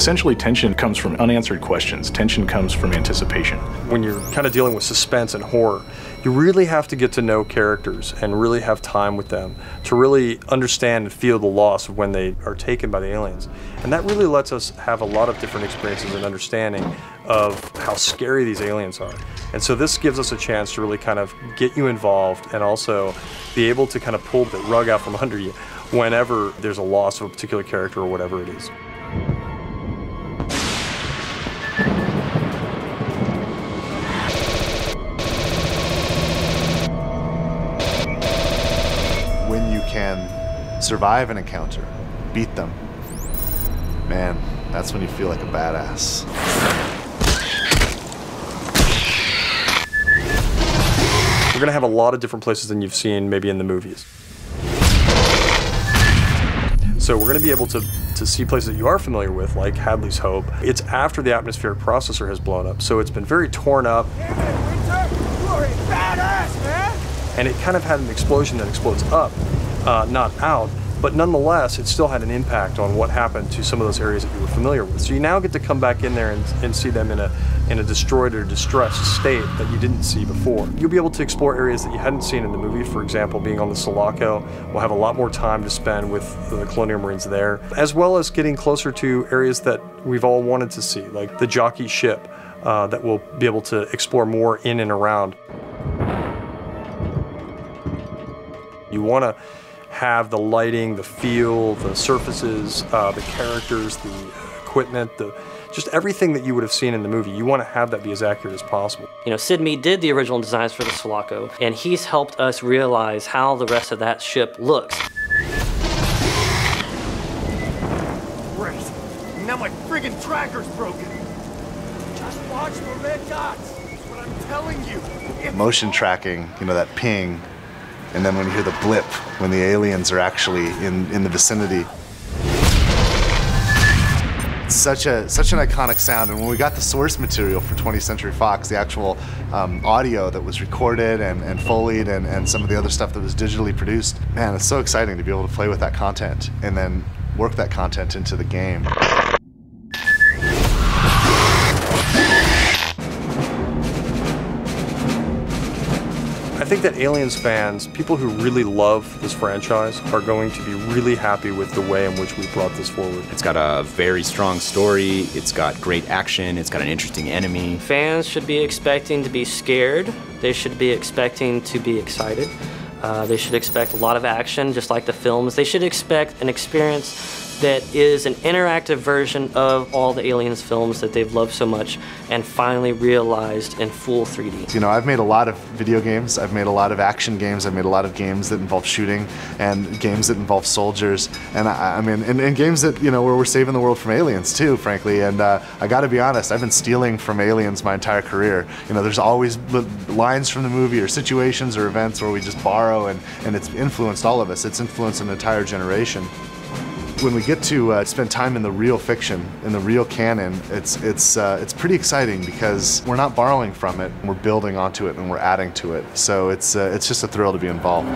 Essentially, tension comes from unanswered questions. Tension comes from anticipation. When you're kind of dealing with suspense and horror, you really have to get to know characters and really have time with them to really understand and feel the loss of when they are taken by the aliens. And that really lets us have a lot of different experiences and understanding of how scary these aliens are. And so this gives us a chance to really kind of get you involved and also be able to kind of pull the rug out from under you whenever there's a loss of a particular character or whatever it is. When you can survive an encounter, beat them, man, that's when you feel like a badass. We're going to have a lot of different places than you've seen maybe in the movies. So we're going to be able to see places that you are familiar with, like Hadley's Hope. It's after the atmospheric processor has blown up, so it's been very torn up. Yeah, Winter, you are a badass, man! And it kind of had an explosion that explodes up, not out, but nonetheless, it still had an impact on what happened to some of those areas that you were familiar with. So you now get to come back in there and see them in a destroyed or distressed state that you didn't see before. You'll be able to explore areas that you hadn't seen in the movie. For example, being on the Sulaco, we'll have a lot more time to spend with the Colonial Marines there, as well as getting closer to areas that we've all wanted to see, like the jockey ship that we'll be able to explore more in and around. You want to have the lighting, the feel, the surfaces, the characters, the equipment, just everything that you would have seen in the movie. You want to have that be as accurate as possible. You know, Sid Mead did the original designs for the Sulaco, and he's helped us realize how the rest of that ship looks. Great. Now my friggin' tracker's broken. Just watch the red dots. That's what I'm telling you. Motion tracking, you know, that ping, and then when you hear the blip, when the aliens are actually in the vicinity. It's such an iconic sound, and when we got the source material for 20th Century Fox, the actual audio that was recorded and Foleyed and some of the other stuff that was digitally produced, man, it's so exciting to be able to play with that content and then work that content into the game. I think that Aliens fans, people who really love this franchise, are going to be really happy with the way in which we brought this forward. It's got a very strong story, it's got great action, it's got an interesting enemy. Fans should be expecting to be scared. They should be expecting to be excited. They should expect a lot of action, just like the films. They should expect an experience that is an interactive version of all the Aliens films that they've loved so much and finally realized in full 3D. You know, I've made a lot of video games, I've made a lot of action games, I've made a lot of games that involve shooting and games that involve soldiers, and I mean, and games that, you know, where we're saving the world from aliens too, frankly, and I gotta be honest, I've been stealing from aliens my entire career. You know, there's always lines from the movie or situations or events where we just borrow, and it's influenced all of us. It's influenced an entire generation. When we get to spend time in the real fiction, in the real canon, it's pretty exciting because we're not borrowing from it, we're building onto it and we're adding to it. So it's just a thrill to be involved.